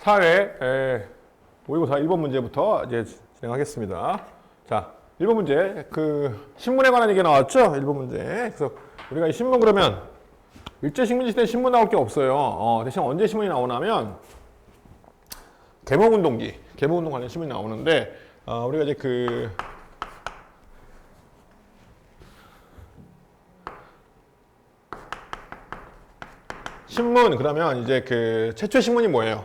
4회 모의고사 1번 문제부터 이제 진행하겠습니다. 자, 1번 문제 신문에 관한 얘기가 나왔죠? 1번 문제. 그래서 우리가 이 신문 그러면 일제식민지 시대 신문 나올 게 없어요. 대신 언제 신문이 나오냐면 개몽운동기, 개몽운동 관련 신문이 나오는데 우리가 이제 신문 그러면 이제 최초의 신문이 뭐예요?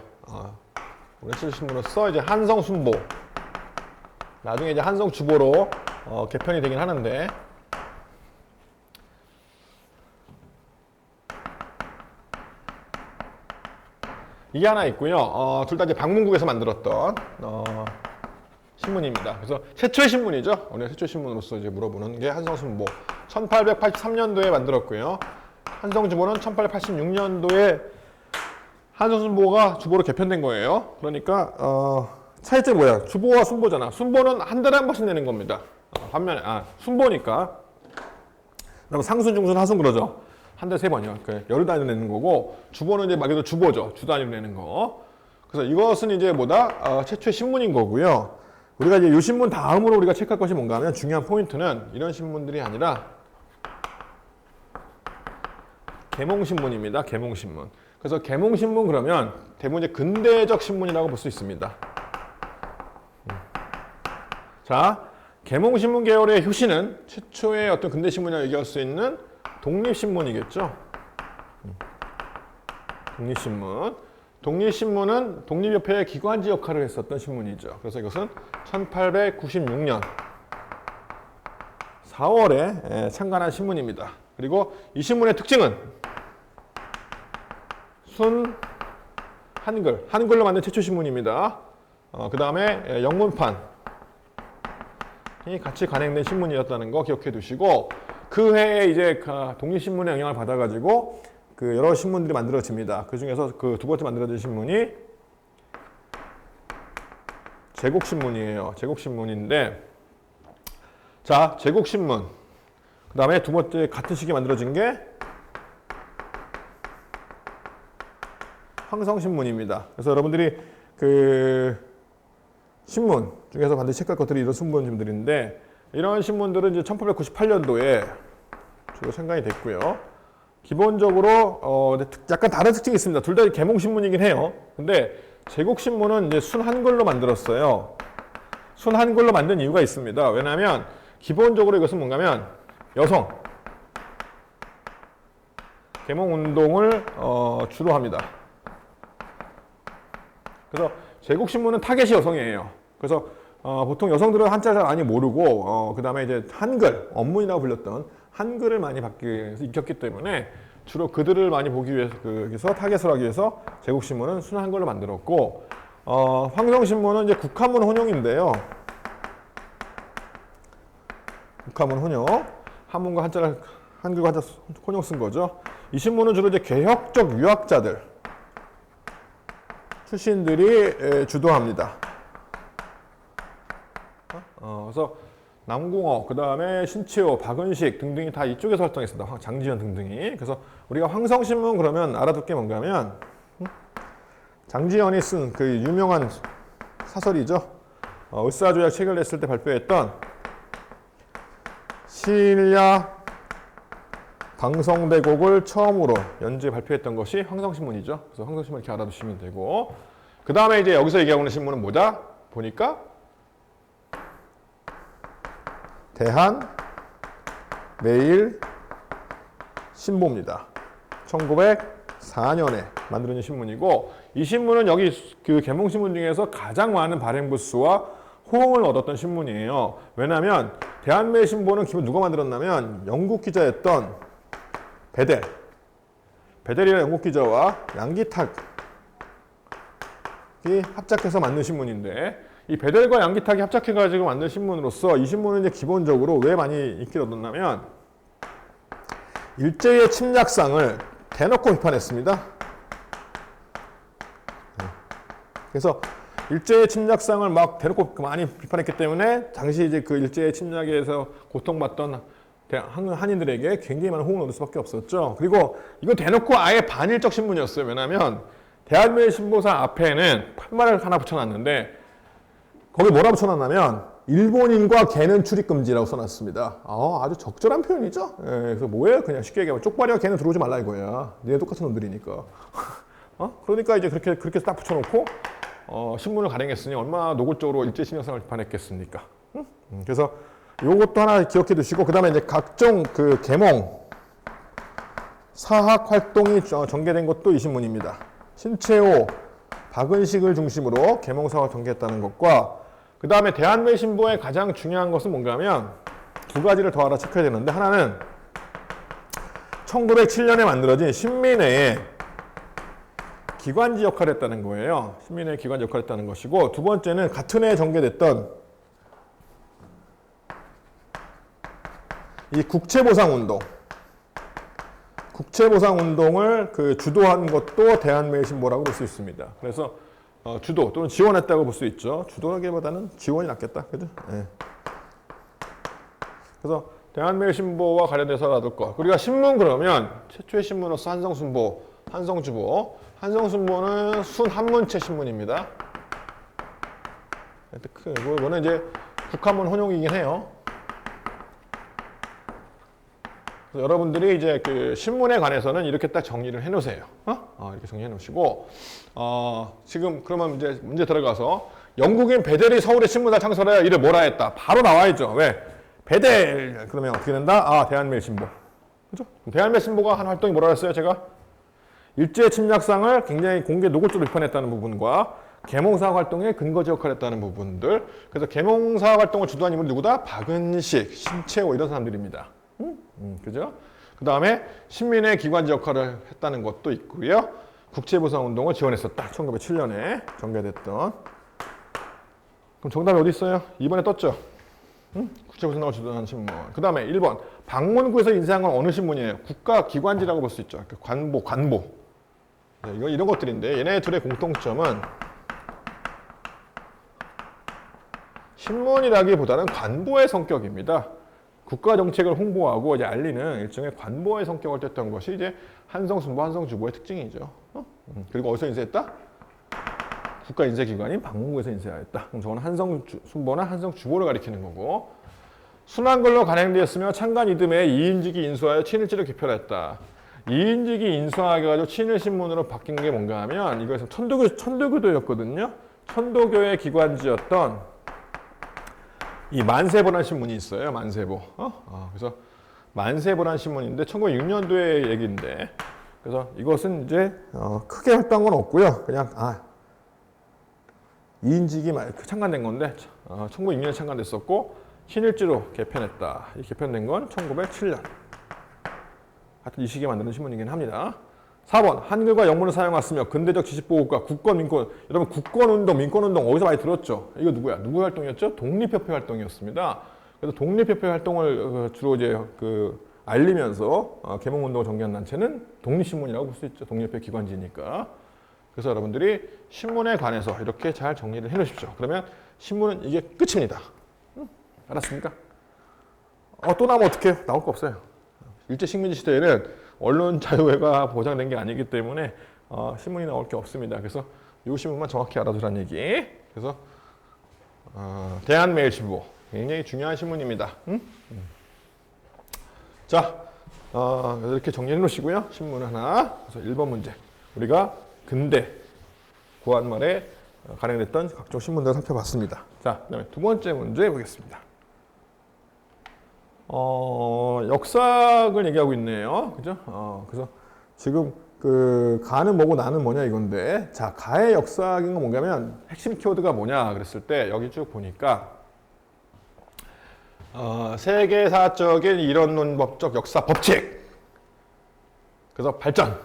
우리 최초 신문으로서 이제 한성순보, 나중에 이제 한성주보로 개편이 되긴 하는데 이게 하나 있고요. 둘 다 이제 방문국에서 만들었던 신문입니다. 그래서 최초의 신문이죠. 우리가 최초의 신문으로서 이제 물어보는 게 한성순보, 1883년도에 만들었고요. 한성주보는 1886년도에 한성순보가 주보로 개편된 거예요. 그러니까 차이점이 뭐야? 주보와 순보잖아. 순보는 한 달에 한 번씩 내는 겁니다. 반면에 순보니까 그럼 상순, 중순, 하순 그러죠. 한 달에 3번이요. 여러 단위로 내는 거고, 주보는 이제 말 그대로 주보죠. 주 단위로 내는 거. 그래서 이것은 이제 최초의 신문인 거고요. 우리가 이제 이 신문 다음으로 우리가 체크할 것이 뭔가 하면 중요한 포인트는 이런 신문들이 아니라 개몽신문입니다. 개몽신문. 그래서 개몽신문 그러면 대부분 이제 근대적 신문이라고 볼 수 있습니다. 자, 개몽신문 계열의 효시는 최초의 어떤 근대신문이라고 얘기할 수 있는 독립신문이겠죠. 독립신문. 독립신문은 독립협회의 기관지 역할을 했었던 신문이죠. 그래서 이것은 1896년 4월에 창간한 신문입니다. 그리고 이 신문의 특징은 순 한글로 만든 최초 신문입니다. 그 다음에 영문판이 같이 간행된 신문이었다는 거 기억해 두시고, 그 해에 이제 독립신문의 영향을 받아가지고 여러 신문들이 만들어집니다. 그 중에서 두 번째 만들어진 신문이 제국신문이에요. 제국신문인데, 자, 제국신문. 그 다음에 두 번째 같은 시기에 만들어진 게 황성신문입니다. 그래서 여러분들이 신문 중에서 반드시 체크할 것들이 이런 신문들인데, 이런 신문들은 이제 1898년도에 주로 생각이 됐고요. 기본적으로 약간 다른 특징이 있습니다. 둘 다 개몽신문이긴 해요. 근데 제국신문은 이제 순한글로 만들었어요. 순한글로 만든 이유가 있습니다. 왜냐하면 기본적으로 이것은 뭔가면 여성 개몽운동을 주로 합니다. 그래서 제국신문은 타겟이 여성이에요. 그래서 보통 여성들은 한자를 잘 많이 모르고 그 다음에 이제 한글, 언문이라고 불렸던 한글을 많이 익혔기 때문에 주로 그들을 많이 보기 위해서 타겟을 하기 위해서 제국신문은 순한 한글로 만들었고, 황성신문은 이제 국한문 혼용인데요. 국한문 혼용, 한문과 한자를 한글과 한자 혼용 쓴 거죠. 이 신문은 주로 이제 개혁적 유학자들 출신들이 주도합니다. 그래서 남궁어, 그 다음에 신채호, 박은식 등등이 다 이쪽에서 활동했습니다. 장지현 등등이. 그래서 우리가 황성신문 그러면 알아둘 게 뭔가 하면 장지현이 쓴 유명한 사설이죠. 을사조약 책을 냈을 때 발표했던 신야 방성대곡을 처음으로 연재 발표했던 것이 황성신문이죠. 그래서 황성신문 이렇게 알아두시면 되고, 그 다음에 이제 여기서 얘기하고 있는 신문은 뭐다? 보니까 대한매일 신보입니다. 1904년에 만들어진 신문이고, 이 신문은 여기 개몽신문 중에서 가장 많은 발행 부수와 호응을 얻었던 신문이에요. 왜냐하면 대한매일 신보는 기본 누가 만들었냐면 영국 기자였던 베델이라는 영국 기자와 양기탁이 합작해서 만든 신문인데, 이 베델과 양기탁이 합작해가지고 만든 신문으로서 이 신문은 이제 기본적으로 왜 많이 인기를 얻었냐면 일제의 침략상을 대놓고 비판했습니다. 그래서 일제의 침략상을 막 대놓고 많이 비판했기 때문에 당시 이제 일제의 침략에서 고통받던 한인들에게 굉장히 많은 호응을 얻을 수밖에 없었죠. 그리고 이거 대놓고 아예 반일적 신문이었어요. 왜냐하면 대한매일신보사 앞에는 판말을 하나 붙여놨는데 거기 뭐라 붙여놨냐면 일본인과 개는 출입금지라고 써놨습니다. 아주 적절한 표현이죠. 예, 그래서 뭐예요? 그냥 쉽게 얘기하면 쪽발이와 개는 들어오지 말라 이거야. 니네 똑같은 놈들이니까. 그러니까 이제 그렇게 딱 붙여놓고 신문을 발행했으니 얼마나 노골적으로 일제신여상을 비판했겠습니까? 그래서 요것도 하나 기억해 두시고, 그 다음에 이제 각종 그 계몽 사학 활동이 전개된 것도 이 신문입니다. 신채호, 박은식을 중심으로 계몽 사학을 전개했다는 것과, 그 다음에 대한매일신보의 가장 중요한 것은 뭔가 하면 두 가지를 더 알아채야 되는데, 하나는 1907년에 만들어진 신민회의 기관지 역할을 했다는 거예요. 신민회의 기관지 역할을 했다는 것이고, 두 번째는 같은 해에 전개됐던 이 국채보상운동. 국채보상운동을 주도한 것도 대한매일신보라고 볼 수 있습니다. 그래서 주도 또는 지원했다고 볼 수 있죠. 주도하기보다는 지원이 낫겠다. 그죠? 네. 그래서 대한매일신보와 관련돼서 놔둘 거. 우리가 신문 그러면 최초의 신문으로서 한성순보, 한성주보. 한성순보는 순한문체 신문입니다. 이거는 이제 국한문 혼용이긴 해요. 여러분들이 이제 그 신문에 관해서는 이렇게 딱 정리를 해 놓으세요. 이렇게 정리해 놓으시고, 지금 그러면 이제 문제 들어가서 영국인 베델이 서울에 신문사 창설하여 이를 뭐라 했다. 바로 나와야죠. 왜? 베델! 그러면 어떻게 된다? 대한매일신보. 그죠? 대한매일신보가 한 활동이 뭐라 했어요, 제가? 일제 침략상을 굉장히 공개 노골적으로 비판했다는 부분과 계몽사학 활동에 근거지 역할을 했다는 부분들. 그래서 계몽사학 활동을 주도한 인물이 누구다? 박은식, 신채호 이런 사람들입니다. 그죠? 그 다음에 신민의 기관지 역할을 했다는 것도 있고요. 국채보상운동을 지원했었다. 1907년에 전개됐던. 그럼 정답이 어디 있어요? 2번에 떴죠? 국채보상운동을 주도한 신문. 그 다음에 1번. 방문구에서 인쇄한 건 어느 신문이에요? 국가기관지라고 볼 수 있죠. 관보. 이런 것들인데, 얘네 둘의 공통점은 신문이라기보다는 관보의 성격입니다. 국가 정책을 홍보하고 이제 알리는 일종의 관보의 성격을 띠었던 것이 이제 한성순보, 한성주보의 특징이죠. 그리고 어디서 인쇄했다? 국가 인쇄기관인 방문구에서 인쇄하였다. 그럼 저거는 한성순보나 한성주보를 가리키는 거고, 순환글로 간행되었으며 창간 이듬해 이인직이 인수하여 친일지를 개편했다. 이인직이 인수하여가지고 친일신문으로 바뀐 게 뭔가 하면 이것은 천도교도였거든요. 천도교의 기관지였던 이 만세보라는 신문이 있어요. 만세보. 그래서 만세보라는 신문인데 1906년도의 얘기인데, 그래서 이것은 이제 크게 활동한 건 없고요. 그냥 이인직이 창간된 건데 1906년에 창간됐었고 친일지로 개편했다. 이 개편된 건 1907년. 하여튼 이 시기에 만드는 신문이긴 합니다. 4번. 한글과 영문을 사용했으며 근대적 지식보호과 국권, 민권. 여러분 국권운동, 민권운동 어디서 많이 들었죠? 이거 누구야? 누구 활동이었죠? 독립협회 활동이었습니다. 그래서 독립협회 활동을 주로 이제 알리면서 계몽운동을 전개한 단체는 독립신문이라고 볼 수 있죠. 독립협회 기관지니까. 그래서 여러분들이 신문에 관해서 이렇게 잘 정리를 해 놓으십시오. 그러면 신문은 이게 끝입니다. 알았습니까? 또 나오면 어떡해요? 나올 거 없어요. 일제식민지 시대에는 언론 자유가 보장된 게 아니기 때문에 신문이 나올 게 없습니다. 그래서 이 신문만 정확히 알아두라는 얘기. 그래서 대한매일신보 굉장히 중요한 신문입니다. 자, 이렇게 정리해 놓으시고요. 신문 하나. 그래서 1번 문제. 우리가 근대 구한말에 간행됐던 각종 신문들을 살펴봤습니다. 자, 그다음에 두 번째 문제 보겠습니다. 역사학을 얘기하고 있네요. 그죠? 그래서 지금 가는 뭐고 나는 뭐냐 이건데, 자, 가의 역사학인 건 뭔가면 핵심 키워드가 뭐냐 그랬을 때 여기 쭉 보니까 세계사적인 이론론법적 역사 법칙, 그래서 발전,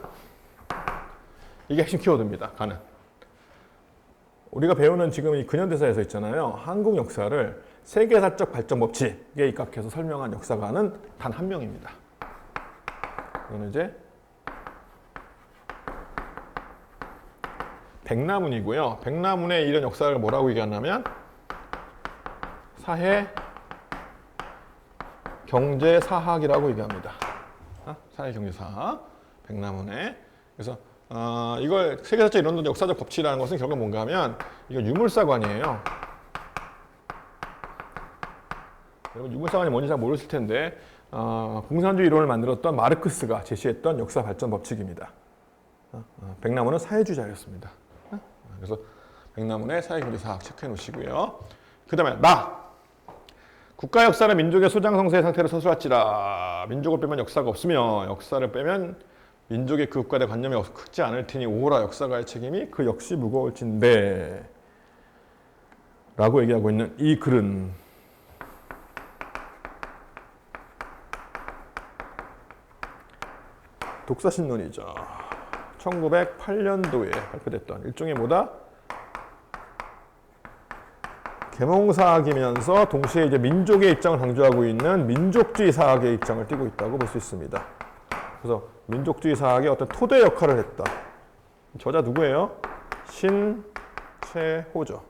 이게 핵심 키워드입니다. 가는. 우리가 배우는 지금 이 근현대사에서 있잖아요. 한국 역사를 세계사적 발전 법칙에 입각해서 설명한 역사가는 단 한 명입니다. 이거는 이제 백남훈이고요. 백남훈의 이런 역사를 뭐라고 얘기하냐면 사회 경제사학이라고 얘기합니다. 사회 경제사학. 백남훈의. 그래서 이걸 세계사적 이론론 역사적 법칙이라는 것은 결국 뭔가 하면 이건 유물사관이에요. 여러분 유물사관이 뭔지 잘 모르실 텐데 공산주의 이론을 만들었던 마르크스가 제시했던 역사 발전 법칙입니다. 백나무는 사회주의자였습니다. 그래서 백나무의 사회경제사학 체크해 놓으시고요. 그 다음에 국가 역사는 민족의 소장성세의 상태를 서술할지라. 민족을 빼면 역사가 없으며 역사를 빼면 민족의 그 국가에 관념이 크지 않을 테니 오호라 역사가의 책임이 그 역시 무거울진대 라고 얘기하고 있는 이 글은 독사신론이죠. 1908년도에 발표됐던 일종의 뭐다? 계몽사학이면서 동시에 이제 민족의 입장을 강조하고 있는 민족주의 사학의 입장을 띠고 있다고 볼 수 있습니다. 그래서 민족주의 사학의 어떤 토대 역할을 했다. 저자 누구예요? 신채호죠.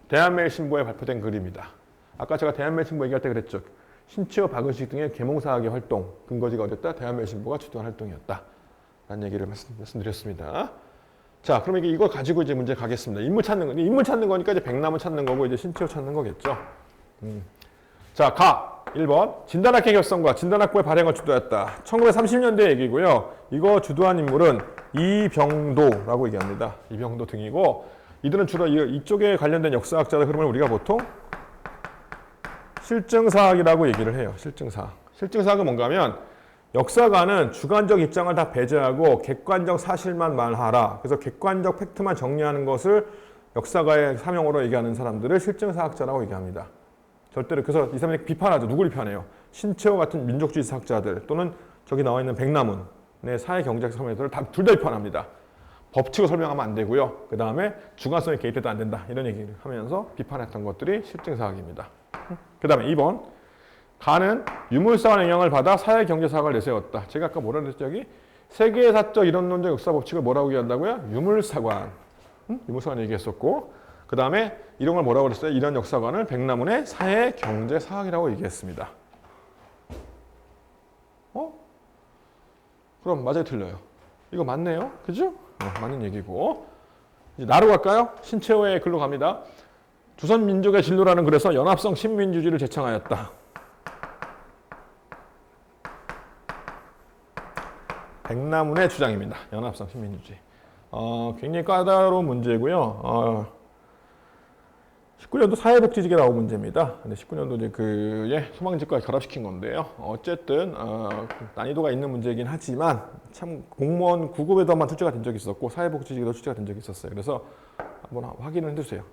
대한매일신보에 발표된 글입니다. 아까 제가 대한매일신보 얘기할 때 그랬죠. 신채호, 박은식 등의 계몽사학의 활동, 근거지가 어디였다? 대한매일신보가 주도한 활동이었다. 라는 얘기를 말씀드렸습니다. 자, 그럼 이걸 가지고 이제 문제 가겠습니다. 인물 찾는 거니까 이제 백나무 찾는 거고, 이제 신채호 찾는 거겠죠. 자, 1번. 진단학회 결성과 진단학부의 발행을 주도했다. 1930년대 얘기고요. 이거 주도한 인물은 이병도라고 얘기합니다. 이병도 등이고, 이들은 주로 이쪽에 관련된 역사학자들 흐름을 우리가 보통 실증사학이라고 얘기를 해요. 실증사학. 실증사학은 뭔가 하면 역사가는 주관적 입장을 다 배제하고 객관적 사실만 말하라. 그래서 객관적 팩트만 정리하는 것을 역사가의 사명으로 얘기하는 사람들을 실증사학자라고 얘기합니다. 절대로 그래서 이 사람들이 비판하죠. 누구를 비판해요? 신채호 같은 민족주의 사학자들 또는 저기 나와 있는 백남훈의 사회경제학 설명들을 둘 다 비판합니다. 법칙을 설명하면 안 되고요. 그 다음에 주관성에 개입해도 안 된다. 이런 얘기를 하면서 비판했던 것들이 실증사학입니다. 그 다음에 2번. 가는 유물사관 영향을 받아 사회경제사학을 내세웠다. 제가 아까 뭐라 그랬죠? 여기 세계사적 이론론적 역사법칙을 뭐라고 얘기한다고요? 유물사관. 유물사관 얘기했었고 그 다음에 이런 걸 뭐라고 그랬어요? 이런 역사관을 백남훈의 사회경제사학이라고 얘기했습니다. 그럼 맞아요? 틀려요? 이거 맞네요? 그죠? 맞는 얘기고 이제 나로 갈까요? 신채호의 글로 갑니다. 조선민족의 진로라는 글에서 연합성 신민주주의를 제창하였다. 백남훈의 주장입니다. 연합성 신민주주의. 굉장히 까다로운 문제고요. 19년도 사회복지직에 나온 문제입니다. 근데 19년도 이제 그의 소망직과 결합시킨 건데요. 어쨌든 난이도가 있는 문제이긴 하지만 참 공무원 9급에도만 출제가 된 적이 있었고 사회복지직에도 출제가 된 적이 있었어요. 그래서 한번 확인을 해주세요.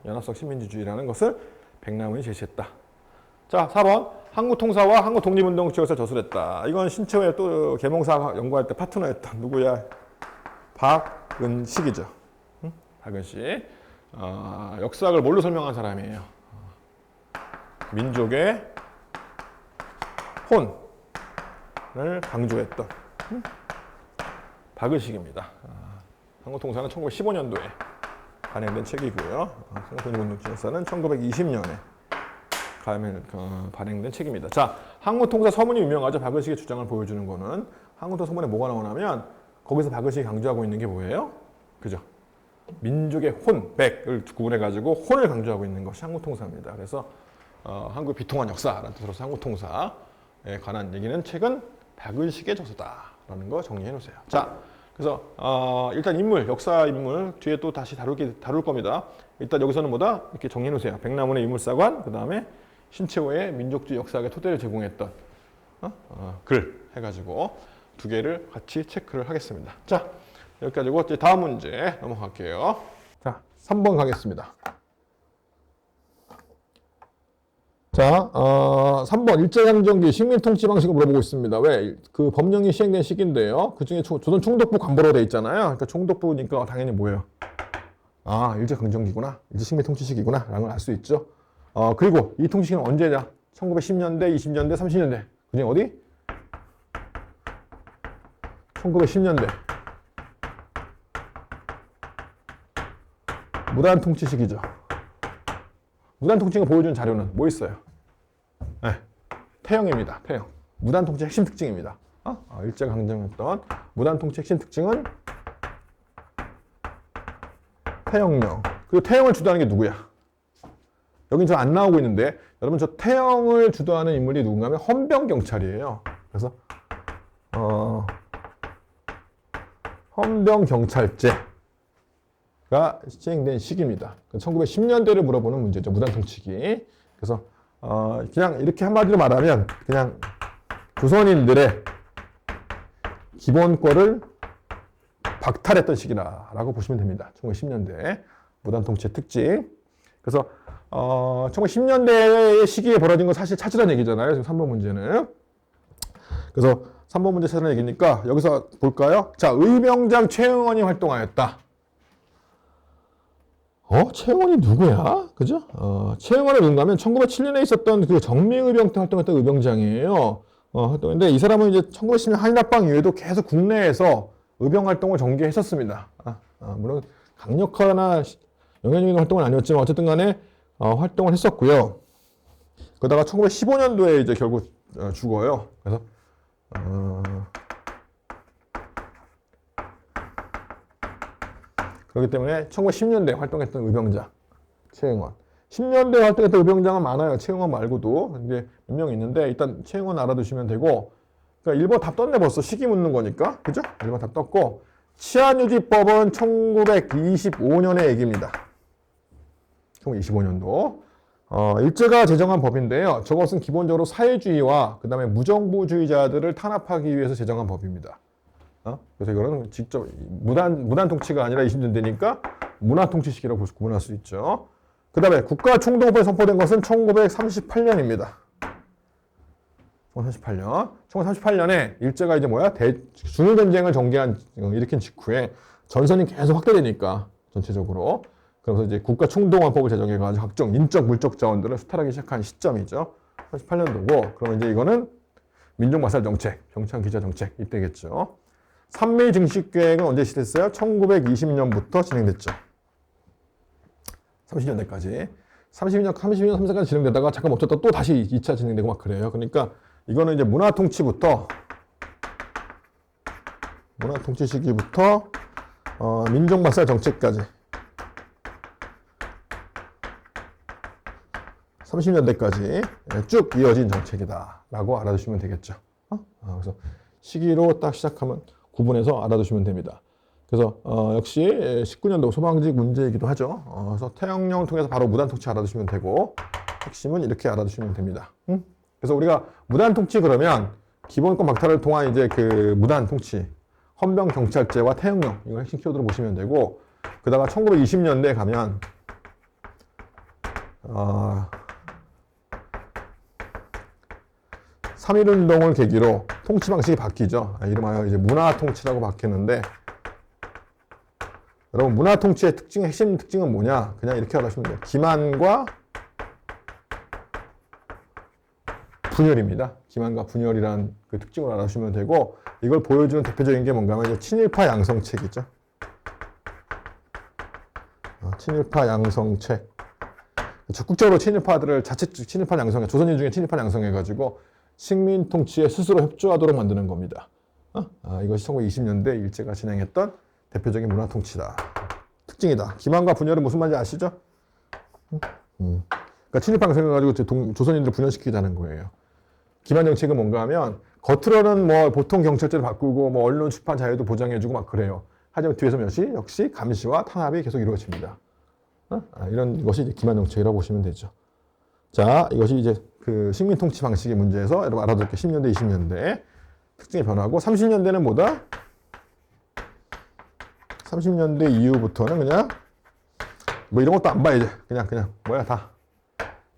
연합성 신민주주의라는 것을 백남훈이 제시했다. 자, 4번. 한국통사와 한국독립운동 지역에서 저술했다. 이건 신채호의 또 계몽사학 연구할 때 파트너였던 누구야? 박은식이죠. 박은식. 역사학을 뭘로 설명한 사람이에요? 민족의 혼을 강조했던 박은식입니다. 한국통사는 1915년도에 발행된 책이고요. 한국독립운동 지역사는 1920년에 발행된 책입니다. 자, 한국통사 서문이 유명하죠. 박은식의 주장을 보여주는 거는 한국통사 서문에 뭐가 나오냐면 거기서 박은식이 강조하고 있는 게 뭐예요? 그죠? 민족의 혼, 백을 구분해가지고 혼을 강조하고 있는 것이 한국통사입니다. 그래서 한국의 비통한 역사라는 뜻으로서 한국통사에 관한 얘기는 책은 박은식의 저서다라는 거 정리해 놓으세요. 자, 그래서 일단 인물, 역사 인물 뒤에 또 다시 다룰 겁니다. 일단 여기서는 뭐다? 이렇게 정리해 놓으세요. 백남훈의 인물사관, 그 다음에 신채호의 민족주의 역사학의 토대를 제공했던 글 해가지고 두 개를 같이 체크를 하겠습니다. 자, 여기까지고 이제 다음 문제 넘어갈게요. 자, 3번 가겠습니다. 자, 3번 일제강점기 식민통치 방식을 물어보고 있습니다. 왜? 그 법령이 시행된 시기인데요. 그 중에 조선 총독부 관보로 돼 있잖아요. 그러니까 총독부니까 당연히 뭐예요? 일제강점기구나. 일제식민통치 시기구나. 라는 걸 알 수 있죠. 그리고 이 통치기는 언제냐? 1910년대, 20년대, 30년대. 그중에 어디? 1910년대. 무단 통치 시기죠. 무단 통치가 보여주는 자료는 뭐 있어요? 네, 태형입니다. 태형. 무단 통치 핵심 특징입니다. 일제가 강정했던 무단 통치 핵심 특징은 태형령. 그리고 태형을 주도하는 게 누구야? 여긴 저 안 나오고 있는데 여러분 저 태형을 주도하는 인물이 누군가 하면 헌병경찰이에요. 그래서 헌병경찰제가 시행된 시기입니다. 1910년대를 물어보는 문제죠. 무단 통치기. 그래서 그냥 이렇게 한마디로 말하면 그냥 조선인들의 기본권을 박탈했던 시기라고 보시면 됩니다. 1910년대 무단 통치의 특징. 그래서 1910년대의 시기에 벌어진 건 사실 찾으라는 얘기잖아요. 지금 3번 문제는. 그래서 3번 문제 찾으라는 얘기니까 여기서 볼까요? 자, 의병장 최응원이 활동하였다. 최응원이 누구야? 그죠? 최응원이 누군가 하면 1907년에 있었던 그 정미의병 때 활동했던 의병장이에요. 활동인데 이 사람은 이제 1910년 한일합방 이후에도 계속 국내에서 의병 활동을 전개했었습니다. 물론 강력하나 영향력 활동은 아니었지만 어쨌든 간에 활동을 했었고요. 그러다가 1915년도에 이제 결국 죽어요. 그래서 그렇기 때문에 1910년대에 활동했던 의병장 최응원. 10년대에 활동했던 의병장은 많아요. 최응원 말고도. 근데 몇 명 있는데 일단 최응원 알아두시면 되고, 그러니까 1번 답 떴네 벌써. 시기 묻는 거니까. 그죠? 1번 답 떴고, 치안유지법은 1925년의 얘기입니다. 1925년도. 일제가 제정한 법인데요. 저것은 기본적으로 사회주의와 그 다음에 무정부주의자들을 탄압하기 위해서 제정한 법입니다. 그래서 이거는 직접 무단 통치가 아니라 20년대니까 문화 통치 시기라고 구분할 수 있죠. 그 다음에 국가총동법이 선포된 것은 1938년입니다. 1938년. 1938년에 일제가 이제 중일전쟁을 일으킨 직후에 전선이 계속 확대되니까 전체적으로. 그래서 이제 국가총동원법을 제정해가지고 각종 인적, 물적 자원들을 수탈하기 시작한 시점이죠. 38년도고, 그러면 이제 이거는 민족마살 정책, 병창 기자 정책 이때겠죠. 삼미 증식 계획은 언제 시작됐어요? 1920년부터 진행됐죠. 30년대까지. 30년, 30년까지 진행되다가 잠깐 멈췄다 또 다시 2차 진행되고 막 그래요. 그러니까 이거는 이제 문화 통치 시기부터 민족마살 정책까지 30년대까지 쭉 이어진 정책이다라고 알아두시면 되겠죠. 그래서 시기로 딱 시작하면 구분해서 알아두시면 됩니다. 그래서 역시 19년도 소방직 문제이기도 하죠. 그래서 태형령을 통해서 바로 무단 통치 알아두시면 되고, 핵심은 이렇게 알아두시면 됩니다. 그래서 우리가 무단 통치 그러면 기본권 박탈을 통한 이제 그 무단 통치, 헌병경찰제와 태형령 이걸 핵심 키워드로 보시면 되고, 그다가 1920년대에 가면 3.1운동을 계기로 통치 방식이 바뀌죠. 이름하여 이제 문화 통치라고 바뀌었는데, 여러분 문화 통치의 핵심 특징은 뭐냐? 그냥 이렇게 알아두시면 돼요. 기만과 분열입니다. 기만과 분열이란 그 특징을 알아두시면 되고, 이걸 보여주는 대표적인 게 뭔가 하면 이제 친일파 양성책이죠. 친일파 양성책. 적극적으로 친일파들을 자체 친일파 양성해, 조선인 중에 친일파 양성해가지고 식민 통치에 스스로 협조하도록 만드는 겁니다. 이것이 1920년대 일제가 진행했던 대표적인 문화 통치다. 특징이다. 기만과 분열은 무슨 말인지 아시죠? 그러니까 친일파 양성해가지고 조선인들을 분열시키자는 거예요. 기만 정책은 뭔가 하면 겉으로는 뭐 보통 경찰제를 바꾸고 뭐 언론 출판 자유도 보장해주고 막 그래요. 하지만 뒤에서 역시 감시와 탄압이 계속 이루어집니다. 이런 것이 이제 기만 정책이라고 보시면 되죠. 자, 이것이 이제 그 식민 통치 방식의 문제에서 여러분 알아둘 게 10년대, 20년대 특징이 변하고, 30년대는 뭐다? 30년대 이후부터는 그냥 뭐 이런 것도 안 봐 이제 그냥 다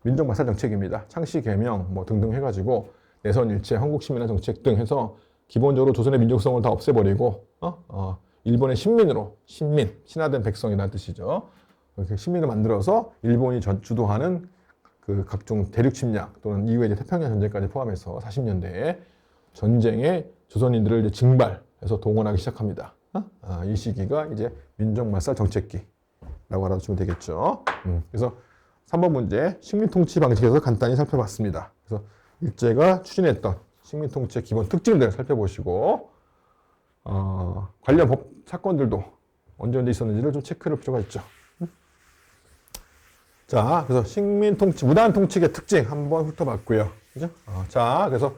민족마살 정책입니다. 창씨 개명 뭐 등등 해가지고 내선 일체, 한국시민화 정책 등 해서 기본적으로 조선의 민족성을 다 없애버리고 일본의 신화된 백성이라는 뜻이죠. 이렇게 신민을 만들어서 일본이 주도하는 그 각종 대륙 침략 또는 이후에 이제 태평양 전쟁까지 포함해서 40년대에 전쟁에 조선인들을 이제 징발해서 동원하기 시작합니다. 이 시기가 이제 민족마살 정책기라고 알아두시면 되겠죠. 그래서 3번 문제 식민 통치 방식에서 간단히 살펴봤습니다. 그래서 일제가 추진했던 식민통치의 기본 특징들 살펴보시고 관련 법 사건들도 언제 있었는지를 좀 체크를 할 필요가 있죠. 자, 그래서 식민통치, 무단통치의 특징 한번 훑어봤고요. 그죠? 자, 그래서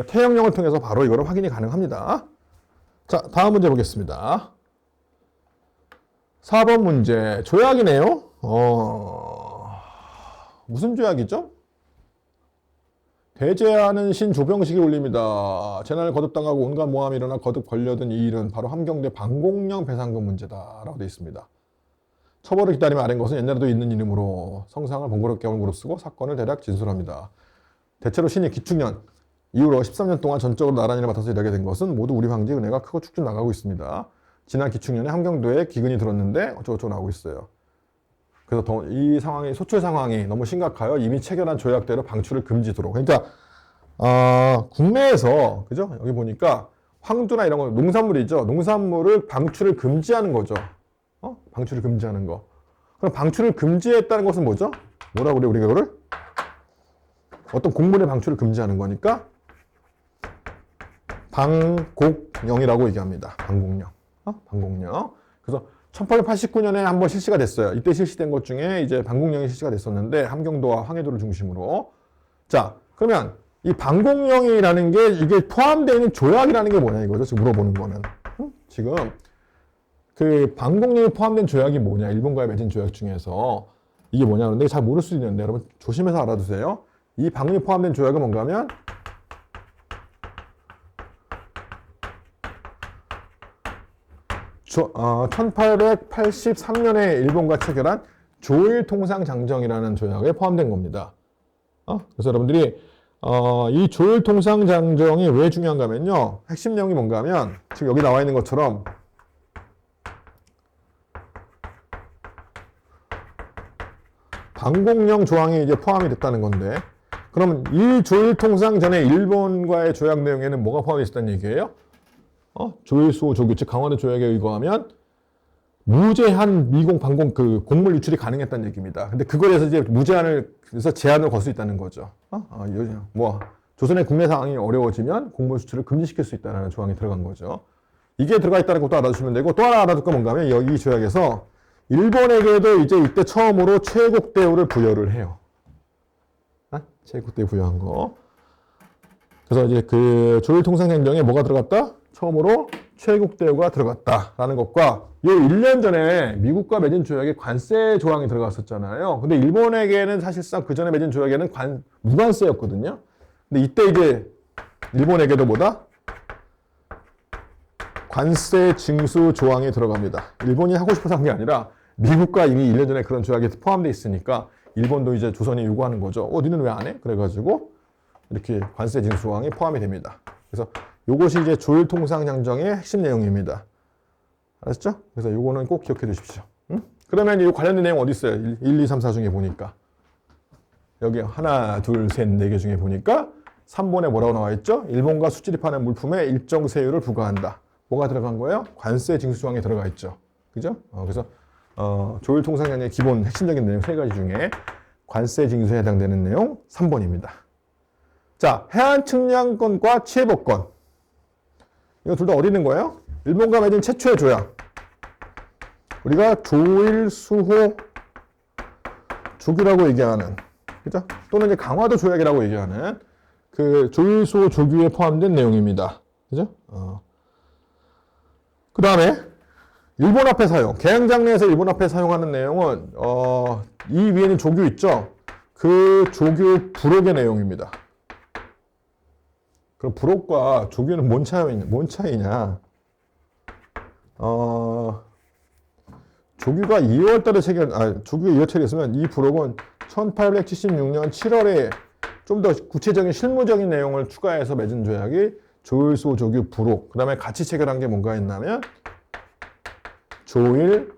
태형령을 통해서 바로 이거를 확인이 가능합니다. 자, 다음 문제 보겠습니다. 4번 문제, 조약이네요. 무슨 조약이죠? 대제하는 신 조병식이 울립니다. 재난을 거듭당하고 온갖 모함이 일어나 거듭 걸려든 이 일은 바로 함경대 방공령 배상금 문제다라고 되어 있습니다. 처벌을 기다리며 아는 것은 옛날에도 있는 이름으로 성상을 번거롭게 무릅쓰고 사건을 대략 진술합니다. 대체로 신이 기축년 이후로 13년 동안 전적으로 나란히를 맡아서 일하게 된 것은 모두 우리 황제의 은혜가 크고 축축 나가고 있습니다. 지난 기축년에 함경도에 기근이 들었는데 어쩌고저쩌고 나오고 있어요. 그래서 이 상황이 소출 상황이 너무 심각하여 이미 체결한 조약대로 방출을 금지토록. 그러니까 국내에서 그죠? 여기 보니까 황두나 이런 거 농산물이죠. 농산물을 방출을 금지하는 거죠. 방출을 금지하는 거. 그럼 방출을 금지했다는 것은 뭐죠? 뭐라고 그래 우리가 이거를? 어떤 곡물의 방출을 금지하는 거니까 방곡령이라고 얘기합니다. 방곡령. 방곡령. 그래서 1889년에 한번 실시가 됐어요. 이때 실시된 것 중에 이제 방곡령이 실시가 됐었는데 함경도와 황해도를 중심으로. 자, 그러면 이 방곡령이라는 게 이게 포함되어 있는 조약이라는 게 뭐냐 이거죠. 지금 물어보는 거는. 지금 그 방곡령이 포함된 조약이 뭐냐? 일본과의 맺은 조약 중에서 이게 뭐냐? 그런데 잘 모를 수도 있는데 여러분 조심해서 알아두세요. 이 방곡령이 포함된 조약은 뭔가 하면 저 1883년에 일본과 체결한 조일통상장정이라는 조약에 포함된 겁니다. 그래서 여러분들이 이 조일통상장정이 왜 중요한가 하면요. 핵심 내용이 뭔가 하면 지금 여기 나와 있는 것처럼 방곡령 조항이 이제 포함이 됐다는 건데 그러면 이 조일통상전에 일본과의 조약 내용에는 뭐가 포함이 있었다는 얘기예요? 조일수호 조규, 즉 강화도 조약에 의거하면 무제한 미공 방공 그 곡물 유출이 가능했다는 얘기입니다. 근데 그거에 대해서 이제 무제한을 그래서 제한을 걸 수 있다는 거죠. 조선의 국내 상황이 어려워지면 곡물 수출을 금지시킬 수 있다는 조항이 들어간 거죠. 이게 들어가 있다는 것도 알아두시면 되고 또 하나 알아둘 거 뭔가 하면 여기 조약에서 일본에게도 이제 이때 처음으로 최국 대우를 부여를 해요. 최국 대우 부여한 거. 그래서 이제 그 조일통상행정에 뭐가 들어갔다? 처음으로 최국 대우가 들어갔다라는 것과 요 1년 전에 미국과 맺은 조약에 관세 조항이 들어갔었잖아요. 근데 일본에게는 사실상 그 전에 맺은 조약에는 무관세였거든요. 근데 이때 이제 일본에게도 뭐다? 관세 징수 조항이 들어갑니다. 일본이 하고 싶어서 한 게 아니라 미국과 이미 1년 전에 그런 조약이 포함되어 있으니까 일본도 이제 조선이 요구하는 거죠. 니는 왜 안 해? 그래가지고 이렇게 관세 징수 조항이 포함이 됩니다. 그래서 요것이 이제 조일통상장정의 핵심 내용입니다. 알았죠? 그래서 요거는 꼭 기억해 두십시오. 그러면 이 관련된 내용 어디 있어요? 1, 2, 3, 4 중에 보니까. 여기 하나, 둘, 셋, 네 개 중에 보니까 3번에 뭐라고 나와 있죠? 일본과 수출입하는 물품에 일정 세율을 부과한다. 뭐가 들어간 거예요? 관세 징수 조항이 들어가 있죠. 그죠? 그래서 조일통상장의 기본 핵심적인 내용 세 가지 중에 관세 징수에 해당되는 내용 3번입니다. 자, 해안 측량권과 취해법권. 이거 둘 다 어디 있는 거예요? 일본과 맺은 최초의 조약. 우리가 조일수호 조규라고 얘기하는, 그죠? 또는 이제 강화도 조약이라고 얘기하는 그 조일수호 조규에 포함된 내용입니다. 그죠? 그 다음에 일본 화폐 사용. 개항장내에서 일본 화폐 사용하는 내용은 이 위에는 조규 있죠? 그 조규 부록의 내용입니다. 그럼 부록과 조규는 뭔 차이냐? 조규가 2월 달에 조규가 2월 체결했으면 이 부록은 1876년 7월에 좀 더 구체적인 실무적인 내용을 추가해서 맺은 조약이 조일수호 조규 부록. 그 다음에 같이 체결한 게 뭔가 했냐면 조일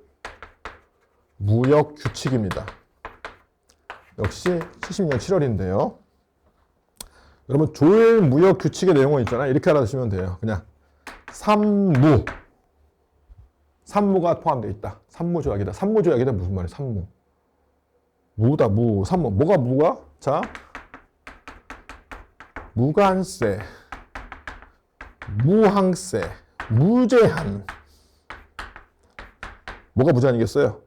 무역 규칙입니다. 역시 70년 7월인데요. 여러분 조일 무역 규칙의 내용은 있잖아요. 이렇게 알아두시면 돼요. 그냥 산무가 포함되어 있다. 산무조약이다. 산무조약이다 무슨 말이야? 산무. 무다 무. 산무. 뭐가 무가? 자, 무관세. 무항세, 무제한. 뭐가 무제한이겠어요?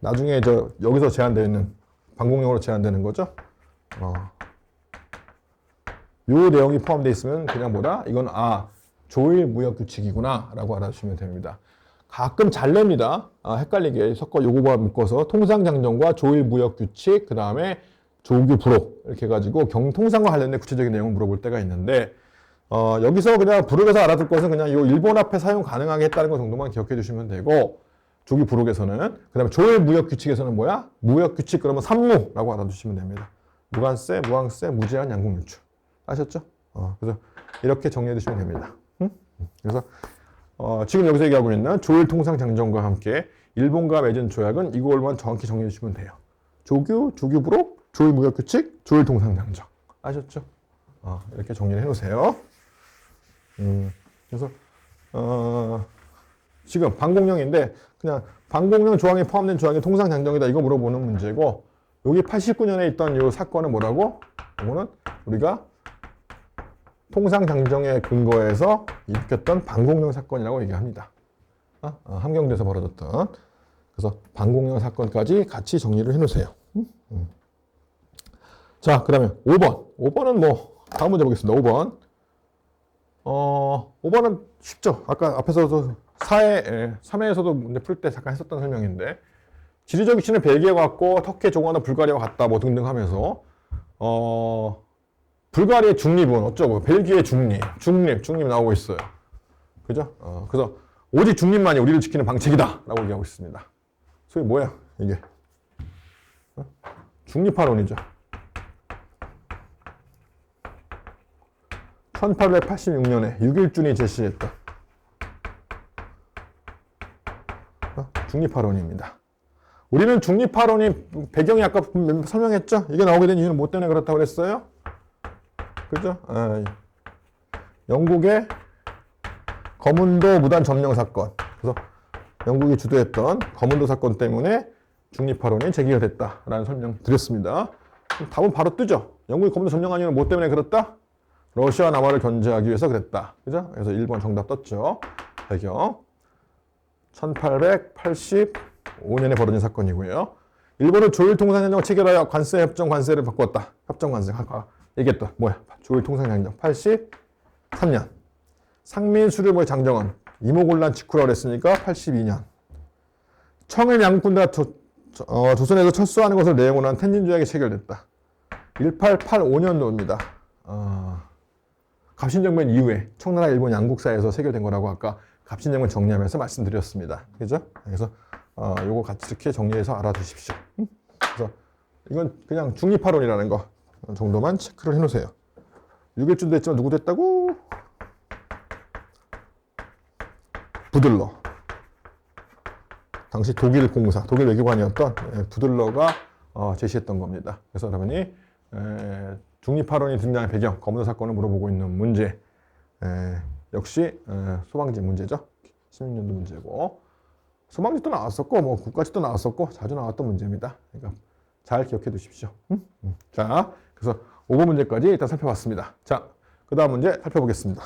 나중에 여기서 제한되어 있는 방공용으로 제한되는 거죠. 요 내용이 포함되어 있으면 그냥 뭐다? 이건 조일 무역 규칙이구나 라고 알아주시면 됩니다. 가끔 잘 냅니다. 헷갈리게 섞어 요거와 묶어서 통상장정과 조일 무역 규칙, 그 다음에 조규 부록 이렇게 해가지고 경통상과 관련된 구체적인 내용을 물어볼 때가 있는데 여기서 그냥 부록에서 알아둘 것은 그냥 요 일본 앞에 사용 가능하게 했다는 것 정도만 기억해 주시면 되고, 조규 부록에서는, 그 다음에 조일 무역 규칙에서는 뭐야? 무역 규칙 그러면 산무라고 알아두시면 됩니다. 무관세, 무항세, 무제한, 양국 유출. 아셨죠? 그래서 이렇게 정리해 두시면 됩니다. 그래서 지금 여기서 얘기하고 있는 조일 통상 장정과 함께 일본과 맺은 조약은 이걸만 정확히 정리해 주시면 돼요. 조규, 조규 부록, 조일 무역 규칙, 조일 통상 장정. 아셨죠? 이렇게 정리를 해 놓으세요. 그래서 지금 방공령인데 그냥 방공령 조항에 포함된 조항이 통상 장정이다 이거 물어보는 문제고, 여기 89년에 있던 이 사건은 뭐라고? 이거는 우리가 통상 장정에 근거해서 일으켰던 방공령 사건이라고 얘기합니다. 함경도에서 벌어졌던. 그래서 방공령 사건까지 같이 정리를 해 놓으세요. 자, 그러면 5번. 5번은 뭐 다음 문제 보겠습니다. 5번. 5번은 쉽죠. 아까 앞에서도 3회에서도 문제 풀 때 잠깐 했었던 설명인데, 지리적 위치는 벨기에가 같고 터키의 조공하는 불가리아가 같다 뭐 등등 하면서 불가리아의 중립은 어쩌고 벨기에의 중립 나오고 있어요. 그죠? 그래서 오직 중립만이 우리를 지키는 방책이다 라고 얘기하고 있습니다. 소위 뭐야 이게? 중립화론이죠. 1886년에 6.1준이 제시했던 중립화론입니다. 우리는 중립화론이 배경이 아까 설명했죠? 이게 나오게 된 이유는 뭐 때문에 그렇다고 그랬어요? 그죠? 영국의 거문도 무단 점령 사건. 그래서 영국이 주도했던 거문도 사건 때문에 중립화론이 제기가 됐다라는 설명 드렸습니다. 답은 바로 뜨죠? 영국이 거문도 점령한 이유는 뭐 때문에 그렇다? 러시아 남하를 견제하기 위해서 그랬다. 그죠? 그래서 1번 정답 떴죠. 배경. 1885년에 벌어진 사건이고요. 일본은 조일통상장정을 체결하여 관세 협정 관세를 바꾸었다. 협정 관세. 얘기했던 뭐야? 조일통상장정 83년. 상민 수립의 장정은 이모곤란 직후라고 그랬으니까 82년. 청일 양국군대가 조선에서 철수하는 것을 내용으로 한 텐진조약이 체결됐다. 1885년도입니다. 갑신정변 이후에 청나라 일본 양국 사이에서 체결된 거라고 아까 갑신정변 정리하면서 말씀드렸습니다. 그죠? 그래서 요거 같이 이렇게 정리해서 알아두십시오. 그래서 이건 그냥 중립화론이라는 거 정도만 체크를 해놓으세요. 6.1준도 했지만 누구 됐다고? 부들러. 당시 독일 공사, 독일 외교관이었던 부들러가 제시했던 겁니다. 그래서 여러분이 중립화론이 등장한 배경, 거문도 사건을 물어보고 있는 문제, 역시 소방지 문제죠. 16년도 문제고, 소방지도 나왔었고 뭐 국가지도 나왔었고 자주 나왔던 문제입니다. 그러니까 잘 기억해 두십시오. 자, 그래서 5번 문제까지 일단 살펴봤습니다. 자, 그 다음 문제 살펴보겠습니다.